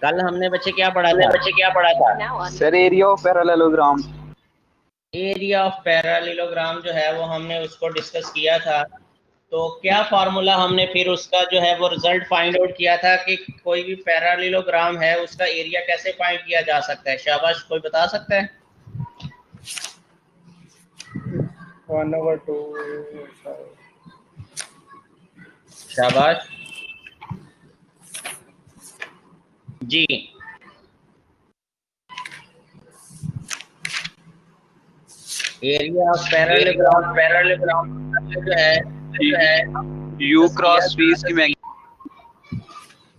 कल हमने बच्चे क्या पढ़ा था? Sir area of parallelogram. Area of parallelogram जो है वो हमने उसको डिस्कस किया था। तो क्या फार्मूला हमने फिर उसका जो है वो रिजल्ट फाइंड आउट किया था कि कोई भी पैरेललोग्राम है उसका एरिया कैसे फाइंड किया जा सकता है? शाबाश, कोई बता सकता है? 1/2। शाबाश जी। एरिया ऑफ पैरेललोग्राम जो है यू क्रॉस वी इसकी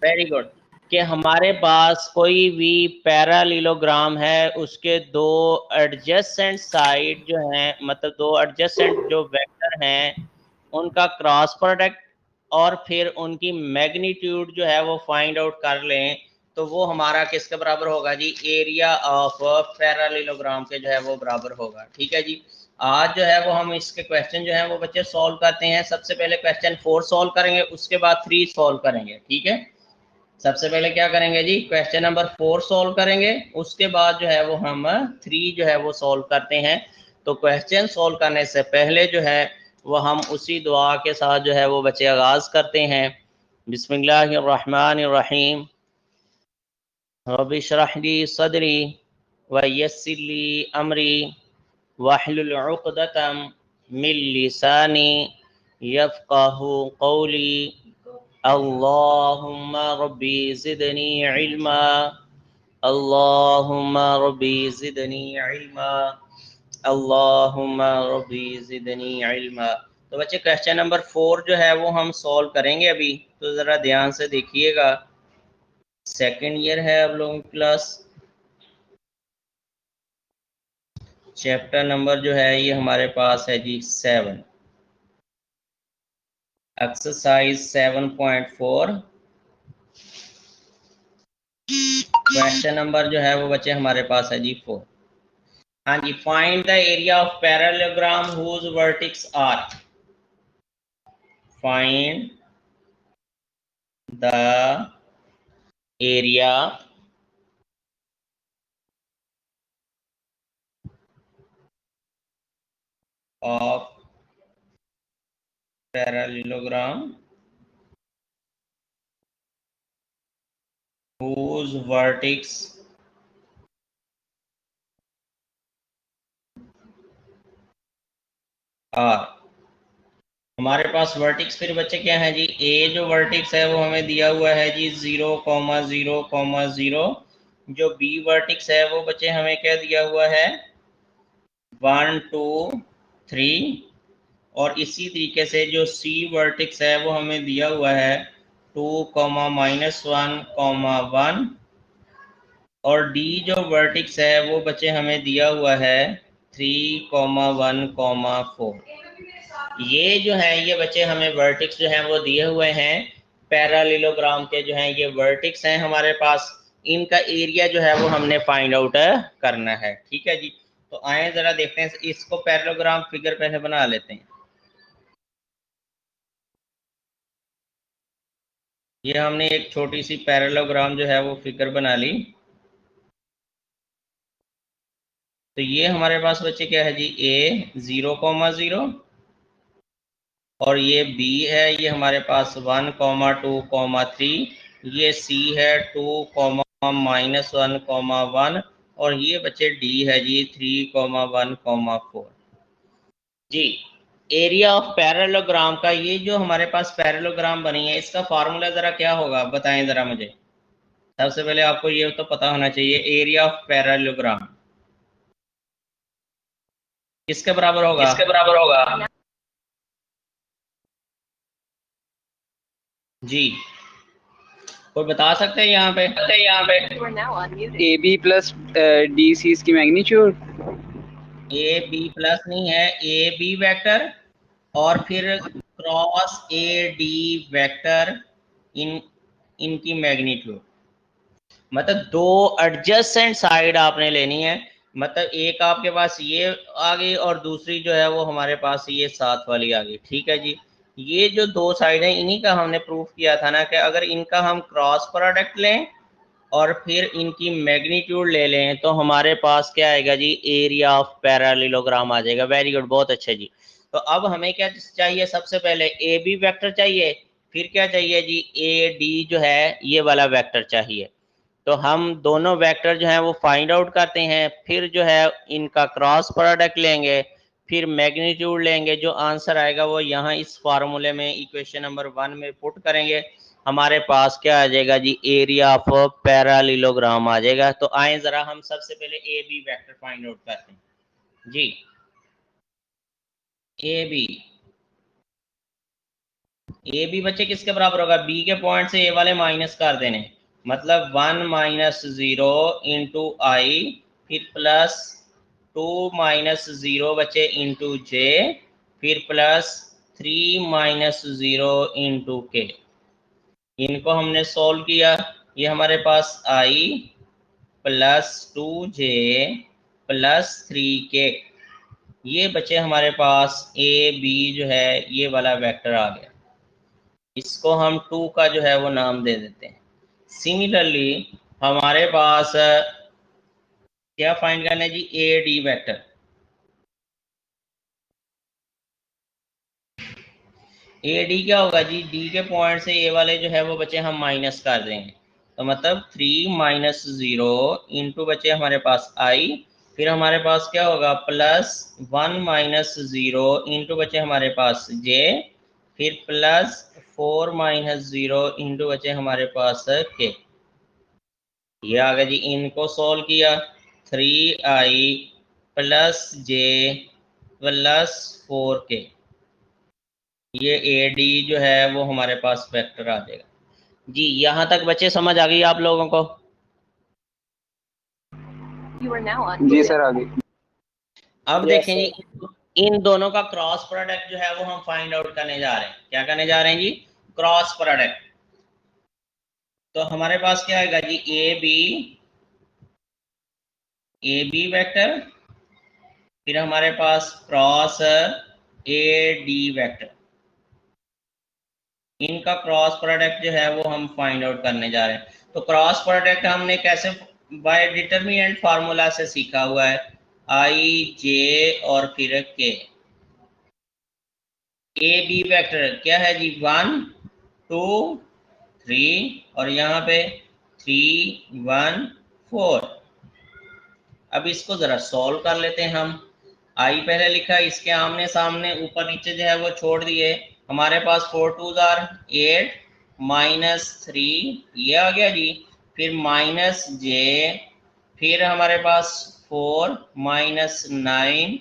वेरी गुड कि हमारे पास कोई भी पैरेललोग्राम है, उसके दो एडजेसेंट साइड जो हैं, मतलब दो एडजेसेंट जो वेक्टर हैं, उनका क्रॉस प्रोडक्ट और फिर उनकी मैग्नीट्यूड जो है वो फाइंड आउट कर लें, तो वो हमारा किसके बराबर होगा जी? एरिया ऑफ पैरेललोग्राम के जो है वो बराबर होगा। ठीक है जी। आज जो है वो हम इसके क्वेश्चन जो है वो बच्चे सॉल्व करते हैं। सबसे पहले क्वेश्चन 4 सॉल्व करेंगे, उसके बाद 3 सॉल्व करेंगे। ठीक है, सबसे पहले क्या करेंगे जी? क्वेश्चन नंबर 4 सॉल्व करेंगे, उसके बाद जो है वो हम 3 जो है वो सॉल्व करते हैं। तो क्वेश्चन सॉल्व करने से पहले जो है वो हम उसी दुआ के साथ जो है वो बच्चे आगाज़ करते हैं। बिस्मिल्लाहिर्रहमानिर्रहीम। रब्बि इश्रह ली सदरी व यस्सिर ली अमरी वहलुल उक़दतम मिन लिसानी यफ़क़हू क़ौली। अल्लाहुम्मा रब्बी ज़िदनी इल्मा, अल्लाहुम्मा रब्बी ज़िदनी इल्मा, अल्लाहुम्मा रब्बी ज़िदनी इल्मा। तो बच्चे क्वेश्चन नंबर 4 जो है वो हम सॉल्व करेंगे अभी, तो ज़रा ध्यान से देखिएगा। सेकंड ईयर है आप लोगों की क्लास। चैप्टर नंबर जो है ये हमारे पास है जी 7, एक्सरसाइज 7.4। क्वेश्चन नंबर जो है वो बच्चे हमारे पास है जी 4। हाँ जी, find the area of parallelogram whose vertex are. Find the area of parallelogram whose vertex are। हमारे पास वर्टेक्स फिर बच्चे क्या है जी? ए जो वर्टेक्स है वो हमें दिया हुआ है जी 0,0,0। जो बी वर्टेक्स है वो बच्चे हमें क्या दिया हुआ है? 1, 2, 3। और इसी तरीके से जो सी वर्टेक्स है वो हमें दिया हुआ है 2,-1,1। और डी जो वर्टेक्स है वो बच्चे हमें दिया हुआ है 3,1,4। ये जो है ये बच्चे हमें वर्टेक्स जो हैं वो दिए हुए हैं पैरेललोग्राम के, जो हैं ये वर्टेक्स हैं हमारे पास। इनका एरिया जो है वो हमने फाइंड आउट करना है। ठीक है जी। तो आए जरा देखते हैं, इसको पैरेललोग्राम फिगर पहले बना लेते हैं। ये हमने एक छोटी सी पैरेललोग्राम जो है वो फिगर बना ली। तो ये हमारे पास बच्चे क्या है जी? ए 0,0 और ये बी है, ये हमारे पास 1,2,3। ये सी है 2,-1,1 और ये बच्चे डी है जी 3,1,4। जी, एरिया ऑफ पैरेललोग्राम का ये जो हमारे पास पैरेललोग्राम बनी है इसका फार्मूला ज़रा क्या होगा बताएं ज़रा मुझे। सबसे पहले आपको ये तो पता होना चाहिए एरिया ऑफ पैरेललोग्राम किसके बराबर होगा? जी, कोई बता सकते हैं यहाँ पे? A B plus D C इसकी मैग्नीट्यूड। ए बी प्लस नहीं है, ए बी वेक्टर और फिर क्रॉस ए डी वेक्टर इनकी मैग्नीट्यूड। मतलब दो एडजेसेंट साइड आपने लेनी है। मतलब एक आपके पास ये आ गई और दूसरी जो है वो हमारे पास ये साथ वाली आ गई। ठीक है जी। ये जो दो साइड है इन्हीं का हमने प्रूफ किया था ना कि अगर इनका हम क्रॉस प्रोडक्ट लें और फिर इनकी मैग्नीट्यूड ले लें तो हमारे पास क्या आएगा जी, एरिया ऑफ पैरेललोग्राम आ जाएगा। वेरी गुड, बहुत अच्छा जी। तो अब हमें क्या चाहिए, सबसे पहले ए बी वेक्टर चाहिए, फिर क्या चाहिए जी, ए डी जो है ये वाला वेक्टर चाहिए। तो हम दोनों वेक्टर जो हैं वो फाइंड आउट करते हैं, फिर जो है इनका क्रॉस प्रोडक्ट लेंगे, फिर मैग्नीट्यूड लेंगे, जो आंसर आएगा वो यहाँ इस फार्मूले में इक्वेशन नंबर 1 में पुट करेंगे, हमारे पास क्या आ जाएगा जी, एरिया ऑफ पैरेललोग्राम आ जाएगा। तो आए जरा हम सबसे पहले A B vector find out करते हैं जी। ए बी बच्चे किसके बराबर होगा, बी के पॉइंट से ए वाले माइनस कर देने, मतलब 1 माइनस 0 इंटू आई, फिर प्लस 2 माइनस 0 बच्चे इंटू जे, फिर प्लस 3 माइनस 0 इंटू के। इनको हमने सॉल्व किया, ये हमारे पास आई प्लस 2 जे प्लस 3 के, ये बचे हमारे पास ए बी जो है ये वाला वेक्टर आ गया, इसको हम 2 का जो है वो नाम दे देते हैं। सिमिलरली हमारे पास क्या फाइंड करना है जी, A D vector. A D क्या होगा जी, डी के पॉइंट से ए वाले जो है वो बचे हम माइनस कर देंगे, तो मतलब 3 माइनस 0 इंटू बचे हमारे पास आई, फिर हमारे पास क्या होगा प्लस 1 माइनस 0 इंटू बचे हमारे पास जे, फिर प्लस 4 माइनस 0 इंटू बचे हमारे पास के। ये आ गया जी, इनको सोल्व किया, 3i प्लस जे प्लस 4k, ये ए डी जो है वो हमारे पास वेक्टर आ जाएगा जी। यहाँ तक बच्चे समझ आ गई आप लोगों को? जी सर आगे। अब Yes, देखें sir. जी, इन दोनों का क्रॉस प्रोडक्ट जो है वो हम फाइंड आउट करने जा रहे हैं। क्या करने जा रहे हैं जी, क्रॉस प्रोडक्ट। तो हमारे पास क्या आएगा जी, ए बी वेक्टर, फिर हमारे पास क्रॉस ए डी वेक्टर, इनका क्रॉस प्रोडक्ट जो है वो हम फाइंड आउट करने जा रहे हैं। तो क्रॉस प्रोडक्ट हमने कैसे, बाय डिटरमिनेंट फार्मूला से सीखा हुआ है, आई जे और फिर के। ए बी वेक्टर क्या है जी, 1 2 3 और यहाँ पे 3 1 4। अब इसको जरा सॉल्व कर लेते हैं हम। आई पहले लिखा, इसके आमने सामने ऊपर नीचे जो है वो छोड़ दिए, हमारे पास 4 2 8 माइनस 3 ये आ गया जी, फिर माइनस जे, फिर हमारे पास 4 माइनस 9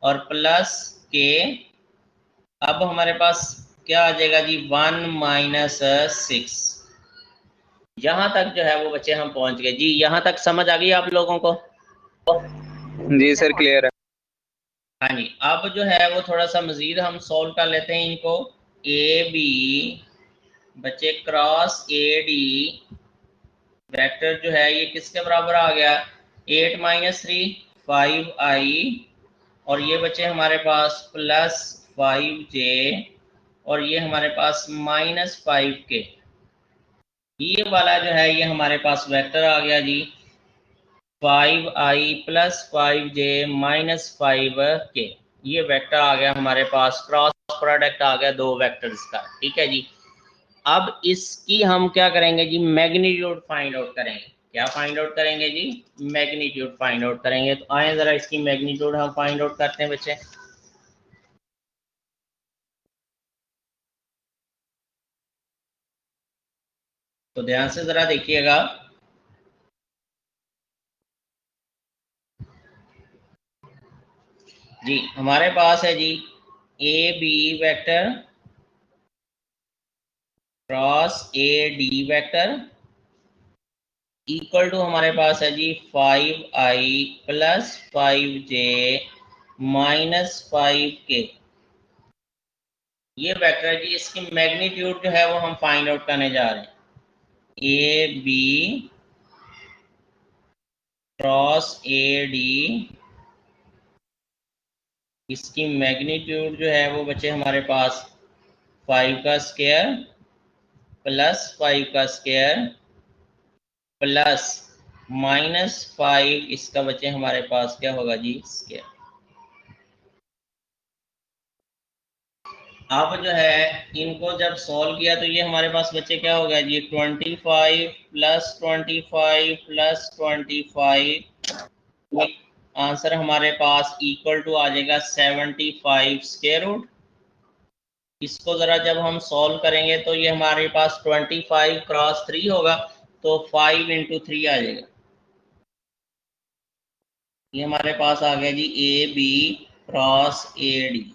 और प्लस के। अब हमारे पास क्या आ जाएगा जी, 1 माइनस 6। यहाँ तक जो है वो बच्चे हम पहुंच गए जी। यहाँ तक समझ आ गई आप लोगों को? जी सर क्लियर है। हाँ जी, अब जो है वो थोड़ा सा मजीद हम सॉल्व कर लेते हैं इनको। ए बी बच्चे क्रॉस ए डी वेक्टर जो है ये किसके बराबर आ गया, 8 माइनस 3 5i, और ये बचे हमारे पास प्लस 5j, और ये हमारे पास माइनस 5k। ये वाला जो है ये हमारे पास वेक्टर आ गया जी, 5i plus 5j minus 5k। ये वेक्टर आ गया हमारे पास, क्रॉस प्रोडक्ट आ गया दो वेक्टर्स का। ठीक है जी, अब इसकी हम क्या करेंगे जी, मैग्नीट्यूड फाइंड आउट करेंगे। क्या फाइंड आउट करेंगे जी, मैग्नीट्यूड फाइंड आउट करेंगे। तो आए जरा इसकी मैग्नीट्यूड हम फाइंड आउट करते हैं बच्चे। तो ध्यान से जरा देखिएगा, जी हमारे पास है जी A B vector cross A D vector equal to हमारे पास है जी 5i plus 5j minus 5k। ये वेक्टर है जी, इसकी मैग्नीट्यूड जो है वो हम फाइंड आउट करने जा रहे हैं। A B cross A D, इसकी मैग्नीट्यूड जो है वो बचे हमारे पास 5 का स्क्वायर प्लस 5 का स्क्वायर प्लस -5 इसका बचे हमारे पास क्या होगा जी स्क्वायर। अब जो है इनको जब सॉल्व किया तो ये हमारे पास बच्चे क्या हो गया जी 25 प्लस 25 प्लस 25, आंसर हमारे पास इक्वल टू आ जाएगा 75 स्क्वायर रूट। इसको जरा जब हम सॉल्व करेंगे तो ये हमारे पास 25 क्रॉस 3 होगा, तो 5 इंटू 3 आ जाएगा। ये हमारे पास आ गया जी A B cross A D.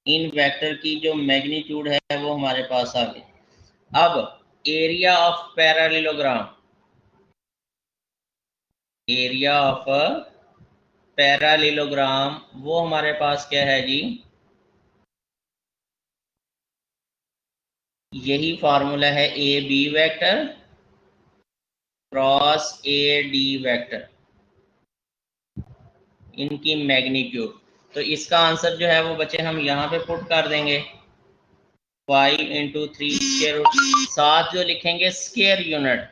इन वेक्टर की जो मैग्नीट्यूड है वो हमारे पास आ गई। अब area of parallelogram, area of parallelogram वो हमारे पास क्या है जी, यही फार्मूला है A B vector cross A D vector, इनकी मैग्नीट्यूड। तो इसका आंसर जो है वो बच्चे हम यहाँ पे पुट कर देंगे 5 इंटू 3 स्क्वायर रूट, साथ जो लिखेंगे स्क्वायर यूनिट,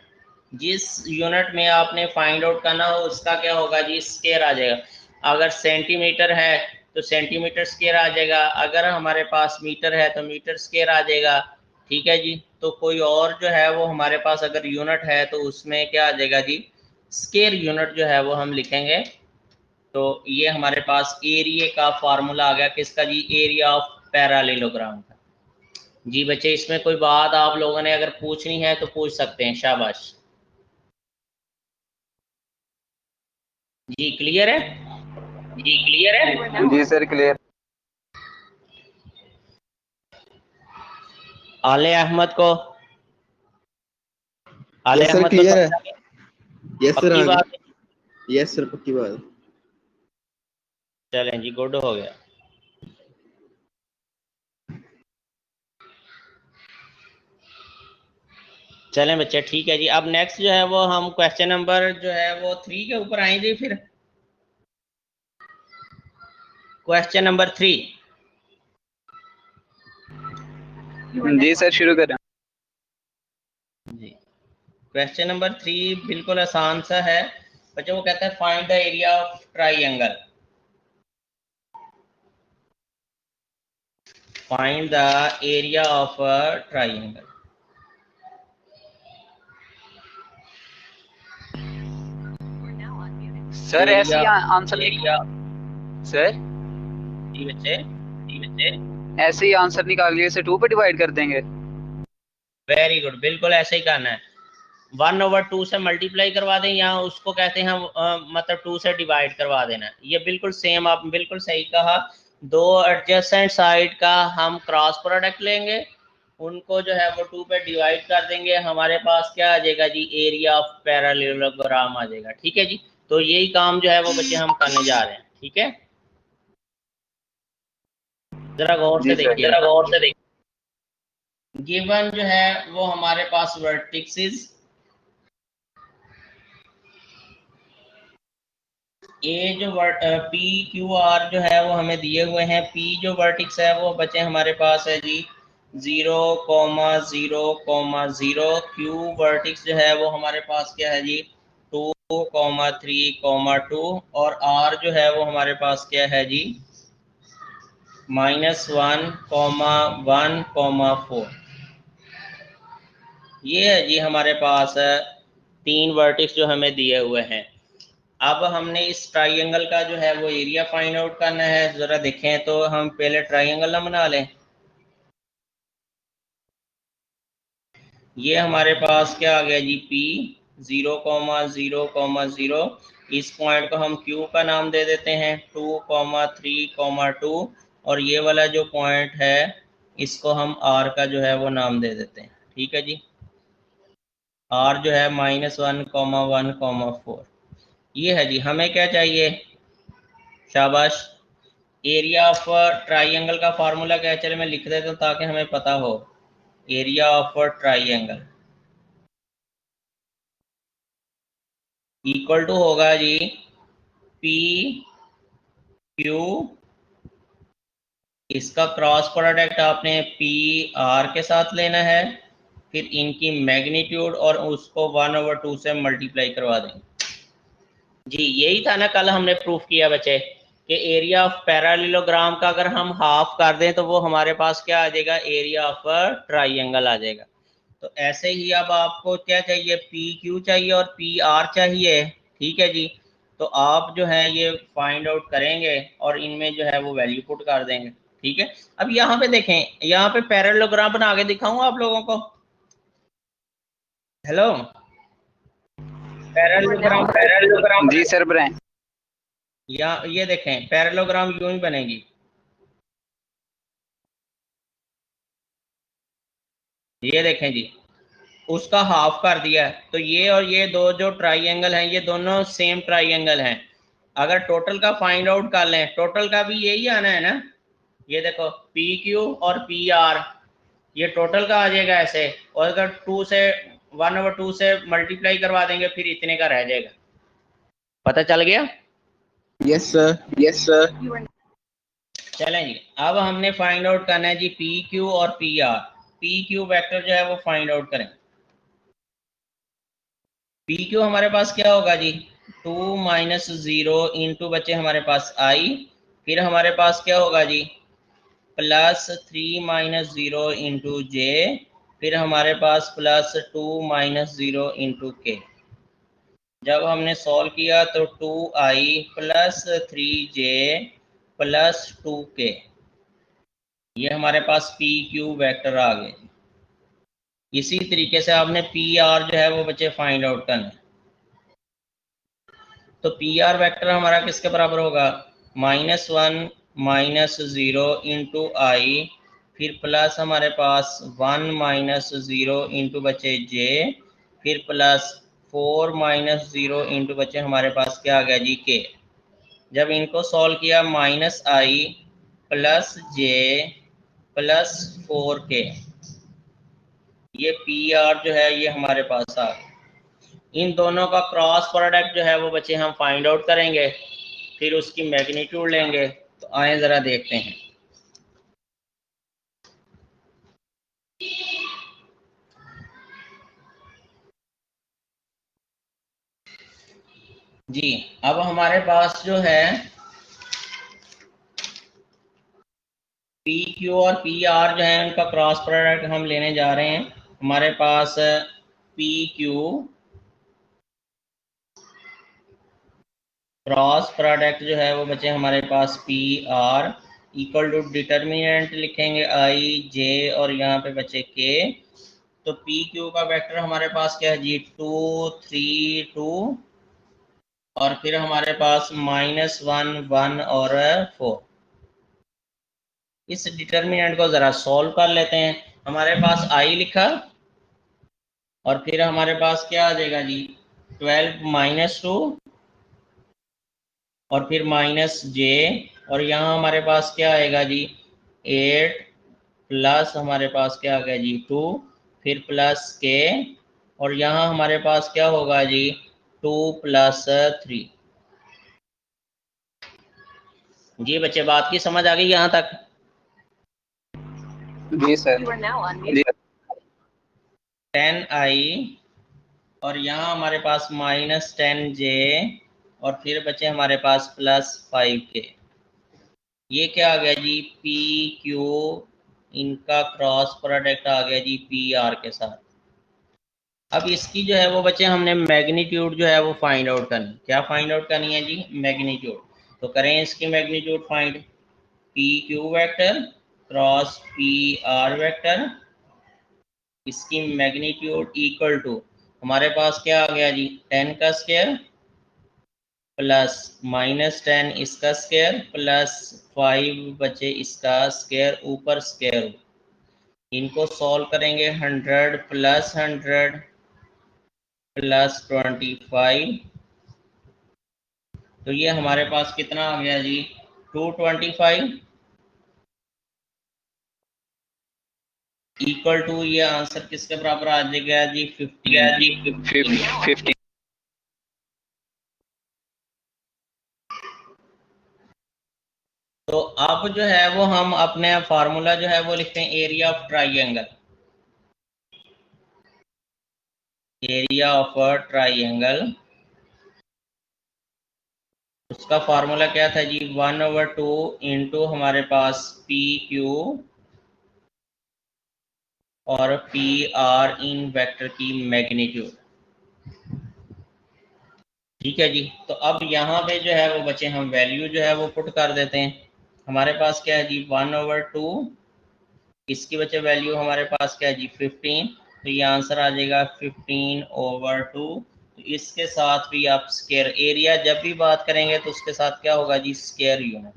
जिस यूनिट में आपने फाइंड आउट करना हो उसका क्या होगा जी स्क्वायर आ जाएगा। अगर सेंटीमीटर है तो सेंटीमीटर स्क्वायर आ जाएगा, अगर हमारे पास मीटर है तो मीटर स्क्वायर आ जाएगा। ठीक है जी, तो कोई और जो है वो हमारे पास अगर यूनिट है तो उसमें क्या आ जाएगा जी स्क्वायर यूनिट जो है वो हम लिखेंगे। तो ये हमारे पास एरिया का फार्मूला आ गया किसका जी, एरिया ऑफ पैरेललोग्राम का। जी बच्चे इसमें कोई बात आप लोगों ने अगर पूछनी है तो पूछ सकते हैं, शाबाश। जी क्लियर है, जी क्लियर है, जी सर क्लियर। आले अहमद को, आले यस सर अहमद को क्लियर है। समझ आ गया? यस सर पक्की आ बात है? गया। यस सर पक्की बात। चलें जी गुड हो गया। चलें बच्चे ठीक है जी। अब नेक्स्ट जो है वो हम क्वेश्चन नंबर जो है वो 3 के ऊपर आएंगे। फिर क्वेश्चन नंबर 3। जी सर शुरू करें। जी क्वेश्चन नंबर 3 बिल्कुल आसान सा है बच्चों, वो कहता है find the area of triangle, find the area of triangle. Sir ऐसे ही आंसर एरिया, सर जी बच्चे, जी बच्चे ऐसे ही आंसर निकाल लिए इसे 2 पे डिवाइड कर देंगे। वेरी गुड, बिल्कुल ऐसे ही करना है। 1/2 से मल्टीप्लाई करवा दें या उसको कहते हैं मतलब 2 से डिवाइड करवा देना। ये बिल्कुल सेम, आप बिल्कुल सही कहा। दो एडजेसेंट साइड का हम क्रॉस प्रोडक्ट लेंगे, उनको जो है वो 2 पे डिवाइड कर देंगे, हमारे पास क्या आ जाएगा जी एरिया ऑफ पैरेललोग्राम आ जाएगा। ठीक है जी, तो यही काम जो है वो बच्चे हम करने जा रहे हैं। ठीक है, जरा गौर से जी सर। देखिए, जरा गौर से देखिए। गिवन जो है वो हमारे पास वर्टिसेस ए जो पी क्यू आर जो है वो हमें दिए हुए हैं। पी जो वर्टिक्स है वो बचे हमारे पास है जी 0,0,0। क्यू वर्टिक्स जो है वो हमारे पास क्या है जी 2,3,2 और आर जो है वो हमारे पास क्या है जी -1,1,4। ये है जी हमारे पास 3 वर्टिक्स जो हमें दिए हुए हैं। अब हमने इस ट्राइंगल का जो है वो एरिया फाइंड आउट करना है। जरा देखें तो हम पहले ट्राइंगल ना बना लें। ये हमारे पास क्या आ गया जी पी 0,0,0। इस पॉइंट को हम क्यू का नाम दे देते हैं 2,3,2 और ये वाला जो पॉइंट है इसको हम आर का जो है वो नाम दे देते हैं। ठीक है जी, आर जो है -1,1,4। ये है जी, हमें क्या चाहिए, शाबाश, एरिया ऑफ ट्राइंगल का फार्मूला क्या है। चले मैं लिख देता हूँ ताकि हमें पता हो। Area of triangle equal to होगा जी पी क्यू इसका क्रॉस प्रोडक्ट आपने पी आर के साथ लेना है, फिर इनकी मैग्नीट्यूड और उसको 1/2 से मल्टीप्लाई करवा देंगे। जी यही था ना कल हमने प्रूफ किया बच्चे कि एरिया ऑफ पैरेललोग्राम का अगर हम हाफ कर दें तो वो हमारे पास क्या आ जाएगा, एरिया ऑफ ट्राइंगल आ जाएगा। तो ऐसे ही अब आपको क्या चाहिए, पी क्यू चाहिए और पी आर चाहिए, ठीक है जी। तो आप जो है ये फाइंड आउट करेंगे और इनमें जो है वो वैल्यू पुट कर देंगे, ठीक है। अब यहाँ पे देखें, यहाँ पे पैरेललोग्राम बना के दिखाऊंगा आप लोगों को। हेलो, पैरेललोग्राम जी सर बनाएं। या ये देखें पैरेललोग्राम यूं ही बनेगी, ये देखें जी, उसका हाफ कर दिया है। तो ये और ये दो जो ट्राइंगल हैं ये दोनों सेम ट्राइंगल हैं। अगर टोटल का फाइंड आउट कर लें, टोटल का भी यही आना है ना, ये देखो पी क्यू और पी आर, ये टोटल का आ जाएगा ऐसे, और अगर 1/2 से मल्टीप्लाई करवा देंगे फिर इतने का रह जाएगा। पता चल गया? Yes, sir. Yes sir. चलें जी, अब हमने फाइंड आउट करना है जी पी क्यू और P R. P Q vector जो है वो फाइंड आउट करें। पी क्यू हमारे पास क्या होगा जी, 2 - 0 इंटू बच्चे हमारे पास आई, फिर हमारे पास क्या होगा जी +3 - 0 इंटू जे, फिर हमारे पास +2 - 0 इंटू के। जब हमने सॉल्व किया तो 2i + 3j + 2k, ये हमारे पास पी क्यू वेक्टर आ गए। इसी तरीके से आपने पी आर जो है वो बच्चे फाइंड आउट करना है। तो पी आर वैक्टर हमारा किसके बराबर होगा, -1 - 0 इंटू आई, फिर प्लस हमारे पास 1 - 0 इंटू बचे जे, फिर +4 - 0 इंटू बचे हमारे पास क्या आ गया जी के। जब इनको सॉल्व किया -i + j + 4k, ये पी आर जो है ये हमारे पास आ गया। इन दोनों का क्रॉस प्रोडक्ट जो है वो बच्चे हम फाइंड आउट करेंगे, फिर उसकी मैग्नीट्यूड लेंगे। तो आए ज़रा देखते हैं। जी अब हमारे पास जो है पी क्यू और पी आर जो है उनका क्रॉस प्रोडक्ट हम लेने जा रहे हैं। हमारे पास पी क्यू क्रॉस प्रोडक्ट जो है वो बचे हमारे पास P R equal to determinant लिखेंगे आई जे और यहाँ पे बचे के। तो पी क्यू का वेक्टर हमारे पास क्या है जी 2 3 2, और फिर हमारे पास -1 1 और 4। इस डिटर्मिनेंट को ज़रा सॉल्व कर लेते हैं। हमारे पास आई लिखा और फिर हमारे पास क्या आ जाएगा जी 12 - 2 और फिर -j, और यहाँ हमारे पास क्या आएगा जी 8 प्लस हमारे पास क्या आ गया जी 2, फिर +k, और यहाँ हमारे पास क्या होगा जी 2 + 3। जी बच्चे बात की समझ आ गई यहाँ तक? जी सर। जी 10i और यहाँ हमारे पास -10j और फिर बचे हमारे पास +5k। ये क्या आ गया जी पी क्यू, इनका क्रॉस प्रोडक्ट आ गया जी पी आर के साथ। अब इसकी जो है वो बच्चे हमने मैग्नीट्यूड जो है वो फाइंड आउट करनी। क्या फाइंड आउट करनी है जी, मैग्नीट्यूड। तो करें इसकी magnitude find, P Q vector cross P R vector, इसकी मैग्नीट्यूड इक्वल टू हमारे पास क्या आ गया जी 10 का स्क्वायर प्लस -10 इसका स्क्वायर प्लस 5 बचे इसका स्क्वायर, ऊपर स्क्वायर। इनको सॉल्व करेंगे 100 + 100 + 25, तो ये हमारे पास कितना आ गया जी 225 इक्वल टू, ये आंसर किसके बराबर आ जाएगा जी 15। 50। तो अब जो है वो हम अपने फार्मूला जो है वो लिखते हैं area of triangle. Area of a triangle, उसका फार्मूला क्या था जी, 1/2 इंटू हमारे पास पी क्यू और पी आर इन वेक्टर की मैग्नीट्यूड। ठीक है जी। तो अब यहाँ पे जो है वो बच्चे हम वैल्यू जो है वो पुट कर देते हैं। हमारे पास क्या है जी 1/2, इसकी बच्चे वैल्यू हमारे पास क्या है जी 15, तो ये आंसर आ जाएगा 15/2। तो इसके साथ भी आप स्क्वायर एरिया जब भी बात करेंगे तो उसके साथ क्या होगा जी स्क्वायर यूनिट।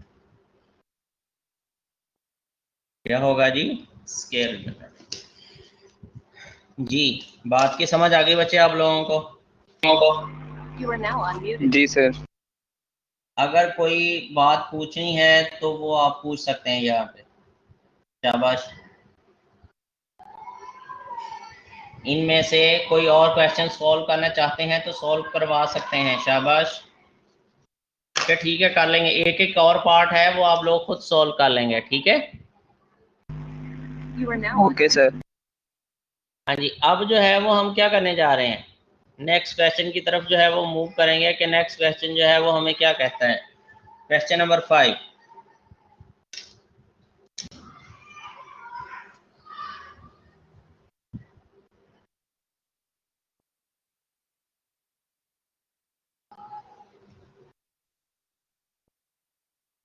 क्या होगा जी स्क्वायर यूनिट। जी बात की समझ आ गई बच्चे आप लोगों को? जी सर। अगर कोई बात पूछनी है तो वो आप पूछ सकते हैं यहाँ पे। शाबाश। इनमें से कोई और क्वेश्चन सॉल्व करना चाहते हैं तो सॉल्व करवा सकते हैं। शाबाश। ठीक है कर लेंगे, एक एक और पार्ट है वो आप लोग खुद सॉल्व कर लेंगे। ठीक है ओके सर। हाँ जी। अब जो है वो हम क्या करने जा रहे हैं, नेक्स्ट क्वेश्चन की तरफ जो है वो मूव करेंगे कि नेक्स्ट क्वेश्चन जो है वो हमें क्या कहता है। Question number 5।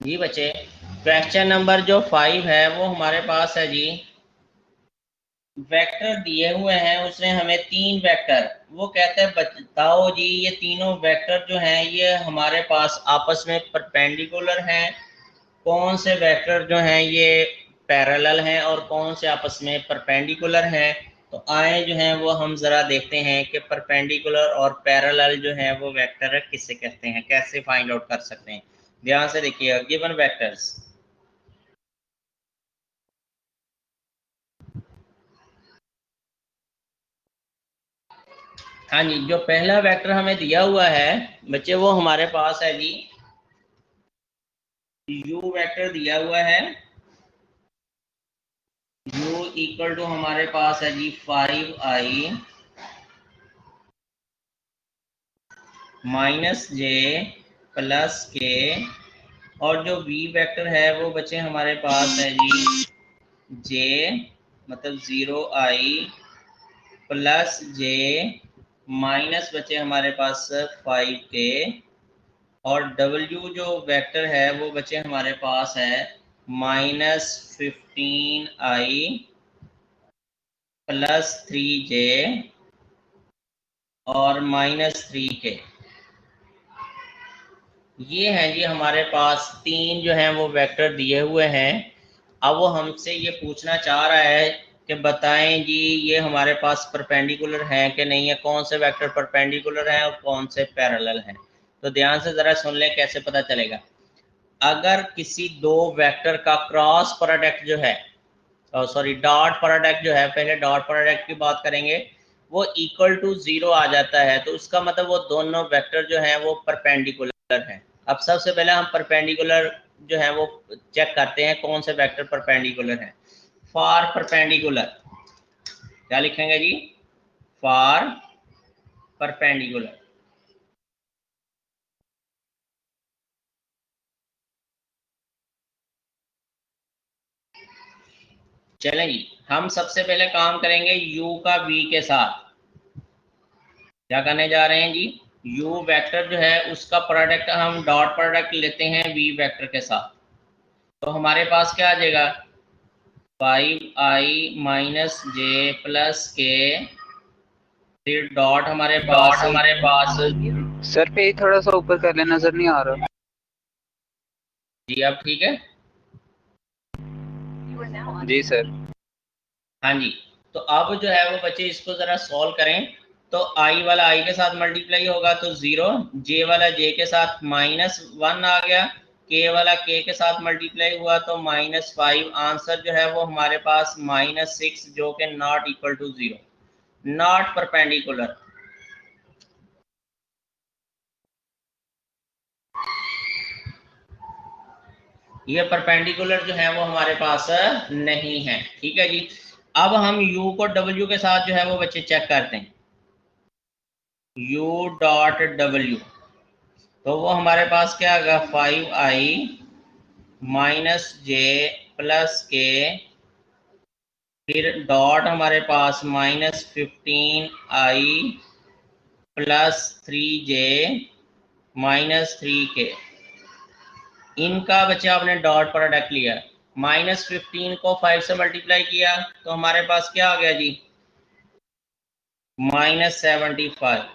जी बच्चे क्वेश्चन नंबर जो 5 है वो हमारे पास है जी, वेक्टर दिए हुए हैं उसने हमें 3 वेक्टर, वो कहते हैं बताओ जी ये तीनों वेक्टर जो हैं ये हमारे पास आपस में परपेंडिकुलर हैं, कौन से वेक्टर जो हैं ये पैरेलल हैं और कौन से आपस में परपेंडिकुलर हैं। तो आए जो हैं वो हम जरा देखते हैं कि परपेंडिकुलर और पैरेलल जो है वो वेक्टर किसे कहते हैं, कैसे फाइंड आउट कर सकते हैं। ध्यान से देखिएगा गिवन वेक्टर्स। हाँ जी, जो पहला वेक्टर हमें दिया हुआ है बच्चे वो हमारे पास है जी u वेक्टर दिया हुआ है। u इक्वल टू हमारे पास है जी 5i -j + k, और जो v वेक्टर है वो बच्चे हमारे पास है जी j मतलब 0i + j माइनस बचे हमारे पास 5k, और W जो वेक्टर है वो बचे हमारे पास है -15i + 3j और -3k। ये हैं जी हमारे पास 3 जो हैं वो वेक्टर दिए हुए हैं। अब वो हमसे ये पूछना चाह रहा है कि बताएं जी ये हमारे पास परपेंडिकुलर हैं कि नहीं है, कौन से वेक्टर परपेंडिकुलर हैं और कौन से पैरेलल हैं। तो ध्यान से ज़रा सुन लें कैसे पता चलेगा। अगर किसी दो वेक्टर का क्रॉस प्रोडक्ट जो है, सॉरी डॉट प्रोडक्ट जो है, पहले डॉट प्रोडक्ट की बात करेंगे, वो इक्वल टू 0 आ जाता है तो उसका मतलब वो दोनों वेक्टर जो हैं वो परपेंडिकुलर हैं। अब सबसे पहले हम परपेंडिकुलर जो है वो चेक करते हैं कौन से वेक्टर परपेंडिकुलर हैं। फॉर परपेंडिकुलर क्या लिखेंगे जी, फॉर परपेंडिकुलर। चलें जी, हम सबसे पहले काम करेंगे u का v के साथ। क्या करने जा रहे हैं जी, u वेक्टर जो है उसका प्रोडक्ट हम डॉट प्रोडक्ट लेते हैं v वेक्टर के साथ। तो हमारे पास क्या आ जाएगा 5i - j + k, फिर डॉट हमारे पास सर पे थोड़ा सा ऊपर कर ले, नजर नहीं आ रहा। जी अब ठीक है। जी सर। हाँ जी। तो अब जो है वो बच्चे इसको जरा सॉल्व करें। तो i वाला i के साथ मल्टीप्लाई होगा तो 0, j वाला j के साथ -1 आ गया, k वाला k के साथ मल्टीप्लाई हुआ तो -5। आंसर जो है वो हमारे पास -6 जो कि not equal to 0, not perpendicular. ये परपेंडिकुलर जो है वो हमारे पास नहीं है। ठीक है जी। अब हम u को w के साथ जो है वो बच्चे चेक करते हैं। u डॉट w, तो वो हमारे पास क्या आएगा, 5i माइनस जे प्लस के, फिर डॉट हमारे पास -15i plus 3j minus 3k। इनका बच्चे आपने डॉट प्रोडक्ट लिया, -15 को 5 से मल्टीप्लाई किया तो हमारे पास क्या आ गया जी, -75,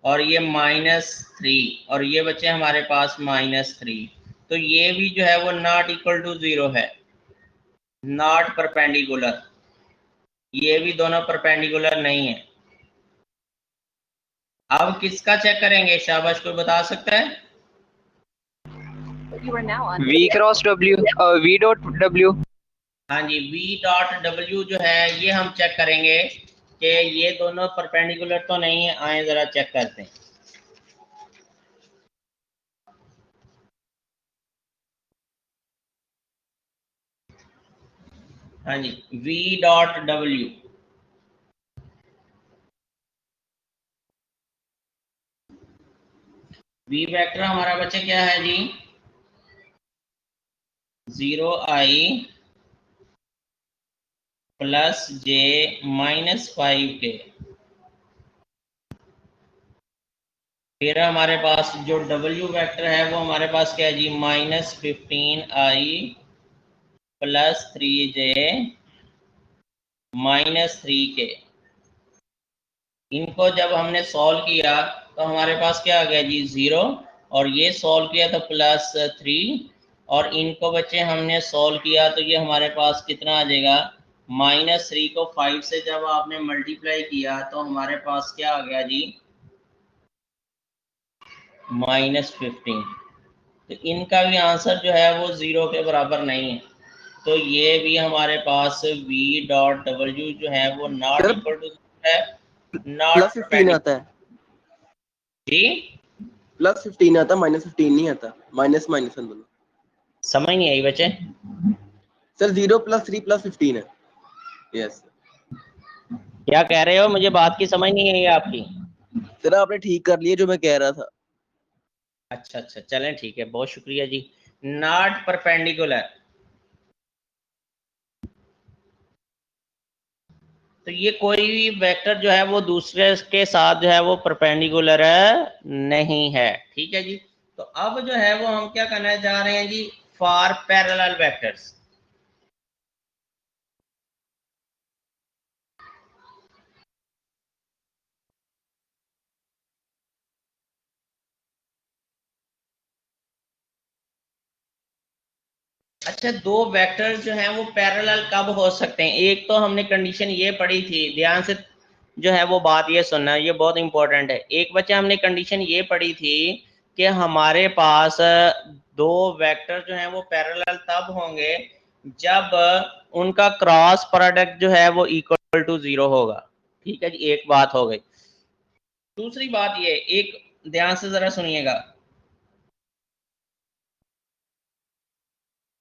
और ये -3, और ये बच्चे हमारे पास -3। तो ये भी जो है वो नॉट इक्वल टू 0 है, नॉट परपेंडिकुलर। ये भी दोनों परपेंडिकुलर नहीं है। अब किसका चेक करेंगे, शाबाश, कोई बता सकता है? V cross W, V dot W। हाँ जी, v डॉट w जो है ये हम चेक करेंगे कि ये दोनों परपेंडिकुलर तो नहीं है। आए जरा चेक करते हैं। हाँ जी, v dot w, v vector हमारा बच्चे क्या है जी, 0i प्लस j -5k। फिर हमारे पास जो w वेक्टर है वो हमारे पास क्या है जी, -15i प्लस 3j -3k। इनको जब हमने सॉल्व किया तो हमारे पास क्या आ गया जी, 0, और ये सॉल्व किया तो +3, और इनको बच्चे हमने सॉल्व किया तो ये हमारे पास कितना आ जाएगा, -3 को 5 से जब आपने मल्टीप्लाई किया तो हमारे पास क्या आ गया जी, -15। तो इनका भी आंसर जो है वो 0 के बराबर नहीं है। तो ये भी हमारे पास v डॉट w जो है वो नॉट सर इक्वल टू है, नॉट +15 आता है, जी। +15 आता, -15 नहीं आता, माइनस माइनस है दोनों। समझ नहीं आई बच्चे? सर 0 + 3 + 15 है। यस क्या कह रहे हो, मुझे बात की समझ नहीं आई आपकी। सर, आपने ठीक कर लिया जो मैं कह रहा था। अच्छा अच्छा, चलें ठीक है, बहुत शुक्रिया जी। नॉट परपेंडिकुलर, तो ये कोई भी वेक्टर जो है वो दूसरे के साथ जो है वो परपेंडिकुलर नहीं है। ठीक है जी। तो अब जो है वो हम क्या करना चाह रहे हैं जी, फॉर पैरेलल वेक्टर्स। अच्छा, दो वेक्टर जो हैं वो पैरेलल कब हो सकते हैं? एक तो हमने कंडीशन ये पढ़ी थी, ध्यान से जो है वो बात ये सुनना, ये बहुत इंपॉर्टेंट है। एक बच्चा हमने कंडीशन ये पढ़ी थी कि हमारे पास दो वेक्टर जो हैं वो पैरेलल तब होंगे जब उनका क्रॉस प्रोडक्ट जो है वो इक्वल टू 0 होगा। ठीक है जी, एक बात हो गई। दूसरी बात ये, एक ध्यान से जरा सुनिएगा।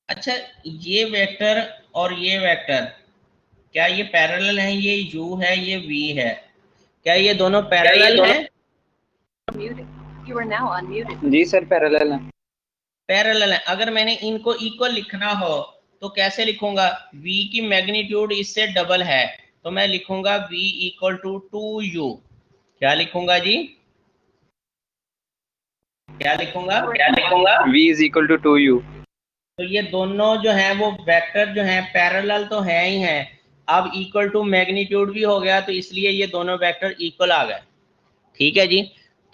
अच्छा, ये वेक्टर और ये वेक्टर, क्या ये पैरेलल हैं? ये u है, ये v है, क्या ये दोनों पैरेलल हैं? जी सर, पैरेलल है। पैरेलल है। अगर मैंने इनको इक्वल लिखना हो तो कैसे लिखूंगा? v की मैग्नीट्यूड इससे डबल है तो मैं लिखूंगा v इक्वल टू 2u। क्या लिखूंगा जी, क्या लिखूंगा? V is equal to 2u। तो ये दोनों जो हैं वो वेक्टर जो हैं पैरेलल तो हैं ही हैं। अब इक्वल टू मैग्नीट्यूड भी हो गया तो इसलिए ये दोनों वेक्टर इक्वल आ गए। ठीक है जी।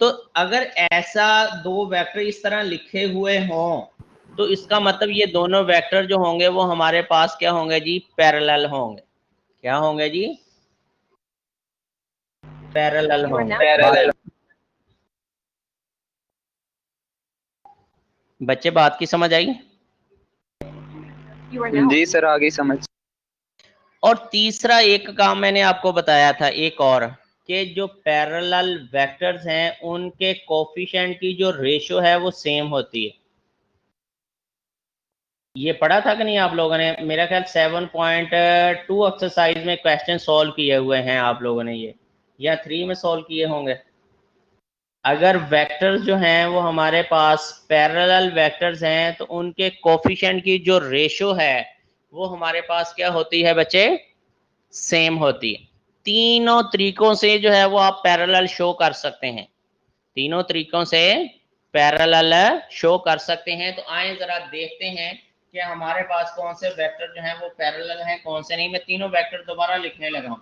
तो अगर ऐसा दो वेक्टर इस तरह लिखे हुए हों तो इसका मतलब ये दोनों वेक्टर जो होंगे वो हमारे पास क्या होंगे जी, पैरेलल होंगे। क्या होंगे जी, पैरेलल होंगे। बच्चे बात की समझ आई? जी सर, आगे समझ। और तीसरा एक काम मैंने आपको बताया था एक और, कि जो पैरेलल वेक्टर्स हैं उनके कोफिशिएंट की जो रेशियो है वो सेम होती है। ये पढ़ा था कि नहीं आप लोगों ने? मेरा ख्याल 7.2 एक्सरसाइज में क्वेश्चन सॉल्व किए हुए हैं आप लोगों ने ये, या 3 में सॉल्व किए होंगे। अगर वेक्टर्स जो हैं वो हमारे पास पैरेलल वेक्टर्स हैं तो उनके कोफिशिएंट की जो रेशो है वो हमारे पास क्या होती है बच्चे? सेम होती है। तीनों तरीकों से जो है वो आप पैरेलल शो कर सकते हैं, तीनों तरीकों से पैरेलल शो कर सकते हैं। तो आए जरा देखते हैं कि हमारे पास कौन से वेक्टर जो हैं वो पैरेलल हैं, कौन से नहीं। मैं तीनों वेक्टर दोबारा लिखने लगा हूं।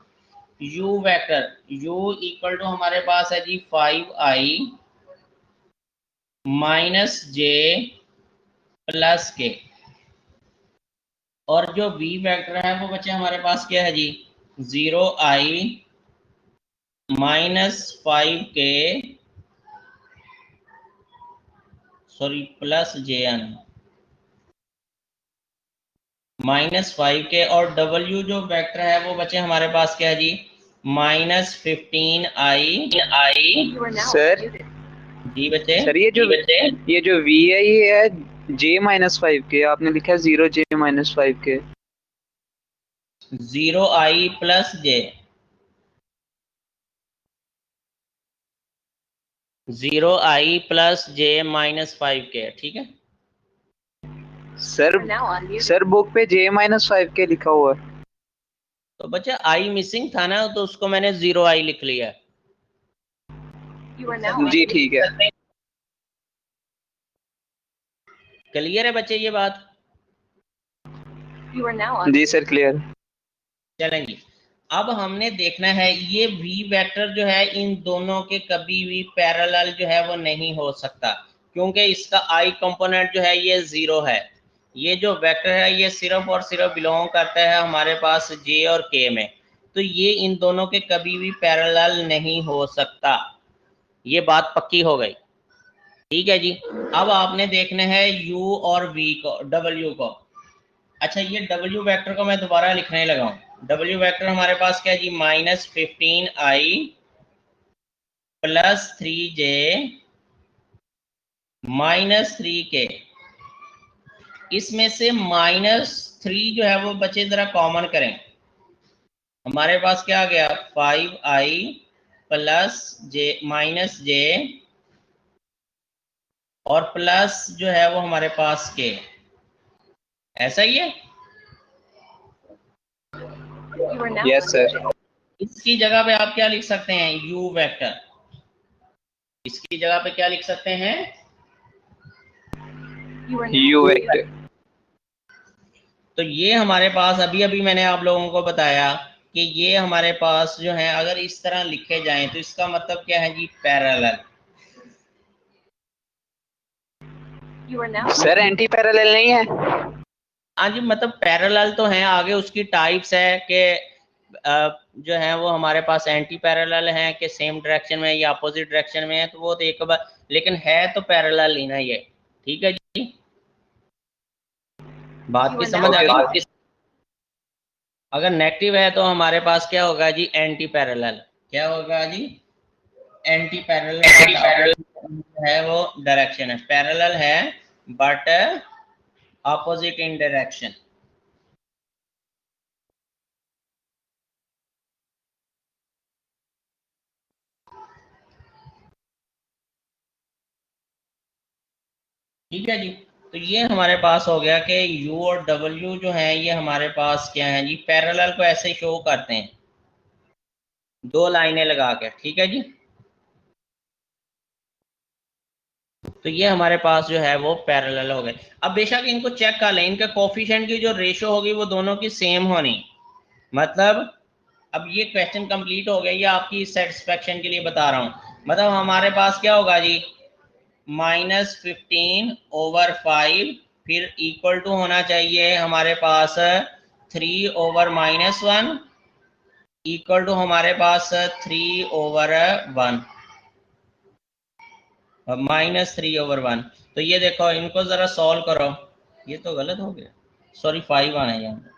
u vector, u equal to हमारे पास है जी 5i माइनस जे प्लस के, और जो v वेक्टर है वो बच्चे हमारे पास क्या है जी? 0i minus 5k sorry plus jn minus 5k, और w जो वेक्टर है वो बच्चे हमारे पास क्या है जी? Minus 15i। सर जी बच्चे। सर ये जो v है ये है j माइनस 5k, आपने लिखा है 0j minus 5k। 0i plus j, 0i plus j minus 5k, ठीक है। सर बुक पे j माइनस 5k लिखा हुआ है। तो बच्चे i मिसिंग था ना, तो उसको मैंने 0i लिख लिया। जी ठीक है। क्लियर है बच्चे ये बात? जी सर क्लियर। चलें जी, अब हमने देखना है ये v वेक्टर जो है इन दोनों के कभी भी पैरेलल जो है वो नहीं हो सकता, क्योंकि इसका i कंपोनेंट जो है ये 0 है। ये जो वेक्टर है ये सिर्फ और सिर्फ बिलोंग करता है हमारे पास j और k में, तो ये इन दोनों के कभी भी पैरेलल नहीं हो सकता। ये बात पक्की हो गई, ठीक है जी। अब आपने देखना है u और v को, w को। अच्छा, ये w वेक्टर को मैं दोबारा लिखने लगा हूं। w वेक्टर हमारे पास क्या है जी? Minus 15i plus 3j minus 3k। इसमें से -3 जो है वो बच्चे जरा कॉमन करें। हमारे पास क्या आ गया? 5i plus j minus j और प्लस जो है वो हमारे पास k। ऐसा ही है। Yes sir. इसकी जगह पे आप क्या लिख सकते हैं? u vector. इसकी जगह पे क्या लिख सकते हैं? u vector. तो ये हमारे पास अभी अभी मैंने आप लोगों को बताया कि ये हमारे पास जो है अगर इस तरह लिखे जाएं तो इसका मतलब क्या है जी? पैरेलल। सर एंटी पैरेलल नहीं है? हाँ जी, मतलब पैरेलल तो है, आगे उसकी टाइप्स है कि जो है वो हमारे पास एंटी पैरेलल है कि सेम डायरेक्शन में या अपोजिट डायरेक्शन में है, तो वो तो एक बार, लेकिन है तो पैरेलल ही ना ये, ठीक है जी। बात की समझ आ गई? अगर नेगेटिव है तो हमारे पास क्या होगा जी? Anti parallel. क्या होगा जी? एंटी पैरेलल है वो डायरेक्शन है, पैरेलल है बट ऑपोजिट इन डायरेक्शन। ठीक है जी। तो ये हमारे पास हो गया कि u और w जो है ये हमारे पास क्या है जी? पैरेलल को ऐसे शो करते हैं, दो लाइनें लगा के, ठीक है जी। तो ये हमारे पास जो है वो पैरेलल हो गए। अब बेशक इनको चेक कर लें, इनके कोफिशिएंट की जो रेशो होगी वो दोनों की सेम होनी, मतलब अब ये क्वेश्चन कंप्लीट हो गया, ये आपकी सेटिस्फेक्शन के लिए बता रहा हूँ। मतलब हमारे पास क्या होगा जी? -15/5, फिर इक्वल टू होना चाहिए हमारे पास 3/-1 इक्वल टू हमारे पास 3/1 -3/1। तो ये देखो, इनको जरा सॉल्व करो। ये तो गलत हो गया, सॉरी 5 आना है यहाँ पे।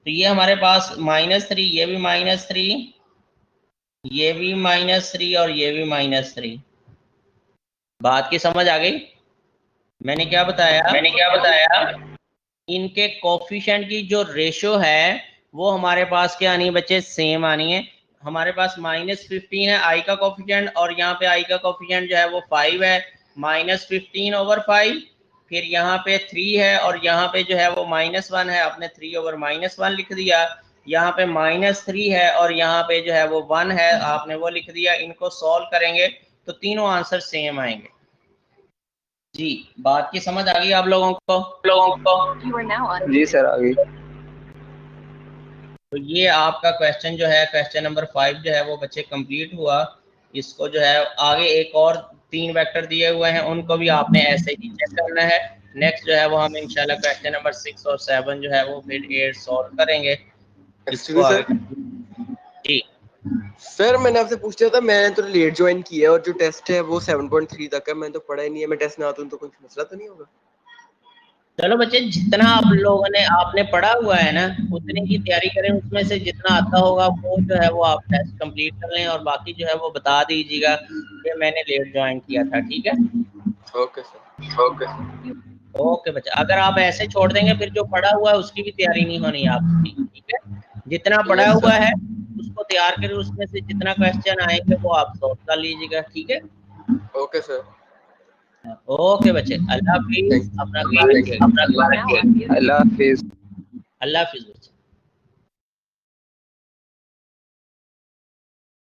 तो ये हमारे पास -3, ये भी -3, ये भी -3 और ये भी -3। बात की समझ आ गई? मैंने क्या बताया? इनके कोफिशिएंट की जो रेशो है वो हमारे पास क्या आनी है बच्चे, सेम आनी है। हमारे पास -15 है आई का कोफिशिएंट, और यहाँ पे आई का कोफिशिएंट जो है वो 5 है, -15/5। फिर यहाँ पे 3 है और यहाँ पे जो है वो -1 है, आपने 3/-1 लिख दिया। यहाँ पे -3 है और यहाँ पे जो है वो 1 है, आपने वो लिख दिया। इनको सॉल्व करेंगे तो तीनों आंसर सेम आएंगे। जी, बात की समझ आ गई आप लोगों को? जी सर आ गई। तो ये आपका क्वेश्चन जो है, क्वेश्चन नंबर 5 जो है वो बच्चे कंप्लीट हुआ। इसको जो है आगे एक और 3 वेक्टर दिए हुए हैं, उनको भी आपने ऐसे ही चेक करना है। नेक्स्ट जो है वो हम इंशाल्लाह क्वेश्चन नंबर 6 और 7 जो है वो फिर 8 सॉल्व करेंगे। इसको Excuse me, आगे जी सर मैंने आपसे पूछा था, मैंने तो लेट ज्वाइन किया है और जो टेस्ट है वो 7.3 तक है, मैंने तो पढ़ा ही नहीं है। मैं टेस्ट ना आता हूं तो कुछ मसला तो नहीं होगा? चलो बच्चे, जितना आप लोगों ने आपने पढ़ा हुआ है ना उतने की तैयारी करें, उसमें से जितना आता होगा वो जो है वो आप टेस्ट कंप्लीट कर लें, और बाकी जो है वो बता दीजिएगा कि मैंने लेट ज्वाइन किया था। ठीक है, ओके सर। ओके बच्चे। अगर आप ऐसे छोड़ देंगे फिर जो पढ़ा हुआ है उसकी भी तैयारी नहीं होनी आपकी। ठीक है, जितना पढ़ा यस हुआ सर। है उसको तैयार करें, उसमें से जितना क्वेश्चन आएंगे वो आप सॉल्व कर लीजिएगा। ठीक है, ओके सर। ओके बच्चे, अल्लाह हाफिज, थैंक अपना ख्याल रखिएगा। अल्लाह हाफिज। अल्लाह हाफिज।